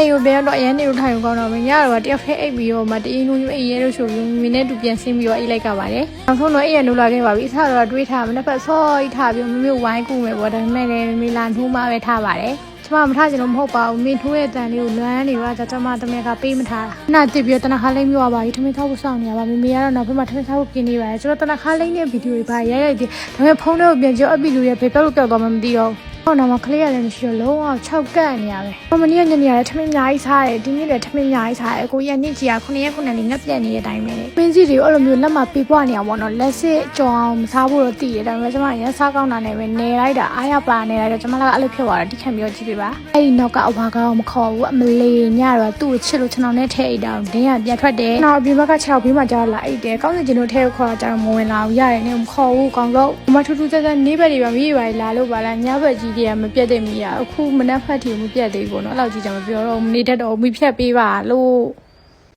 အဲ့ကိုပြန်တော့အရင်နေထိုင်ကောင်းတော့မင်းကတော့တယောက်ဖက်အိပ်ပြီးတော့မတအင်းလုံးအေးရဲလို့ဆိုပြီးမင်းနဲ့တူပြန်ဆင်းပြီးတော့အိပ်လိုက်ကပါတယ်နောက်ဆုံးတော့အဲ့ရနိုးလာခဲ့ပါပြီအစားတော့တွေးထားမနှစ်ဖက်ဆော့အိထားပြီးမမေဝိုင်းကူမယ်ပေါ့ဒါပေမဲ့လည်းမေလာနှိုးမှပဲထားပါတယ်ကျမမထားချင်လို့မဟုတ်ပါဘူးမင်းထိုးရဲ့တန်လေးကိုလွမ်းနေပါကျမတမက်ကပေးမထားတာနာတစ်ပြီးတော့တနခါလိမ့်မျိုးပါပြီထမင်းထားဖို့စောင့်နေရပါမေမေကတော့နောက်ဘက်မှာထမင်းထားဖို့ပြင်နေပါတယ်ကျွန်တော်တနခါလိမ့်တဲ့ဗီဒီယိုတွေပါရိုက်ပြီးဒါပေမဲ့ဖုန်းထဲကိုပြန်ကြောအပီလူတွေဖေပြောက်လို့ပြောက်သွားမှမသိတော့ဟောနာမကလေးရတယ်မရှိတော့လုံးဝ6ကန့်နေရပဲမမနေ့ကညနေရတယ်ထမင်းအများကြီးစားတယ်ဒီနေ့လည်းထမင်းအများကြီးစားတယ်ကိုရနေ့ကြီးက9ရက်9နေ့ငက်ပြက်နေတဲ့အတိုင်းပဲပင်းစီတွေကိုအဲ့လိုမျိုးလက်မှာပေးပွားနေအောင်ပေါ့နော်လက်စစ်ကြောင်မစားဖို့တော့တည်တယ်ဒါပေမဲ့ကျမရန်စားကောင်းတာနဲ့ပဲနေလိုက်တာအားရပါနေလိုက်တော့ကျမလည်းအဲ့လိုဖြစ်သွားတော့တိခံပြီးတော့ကြည့်ပေးပါအဲ့ဒီနောက်ကအဝါကတော့မခေါ်ဘူးအမလေးညတော့သူ့ကိုချစ်လို့ခြံအောင်နဲ့ထဲအိတ်တာဒင်းကပြန်ထွက်တယ်နောက်အပြင်ဘက်က6ဘေးမှာကြာလာအိတ်တယ်ကောင်းစင်ကျင်တို့ထဲကိုခေါ်တော့ကြာတော့မဝင်လာဘူးရတယ်နေမခေါ်ဘူးကောင်းတော့မထူးထူးဆန်းဆန်းနေဘက်တွေပါမိရပါလာလို့ပါလားညဘက်ကြီးတွေကမပြတ်တဲ့မိရအခုမနှက်ဖက်ထီမပြတ်သေးဘူးပေါ့နော်အဲ့လောက်ကြီးကြမပြောတော့နေတတ်တော့မိဖြတ်ပေးပါလို့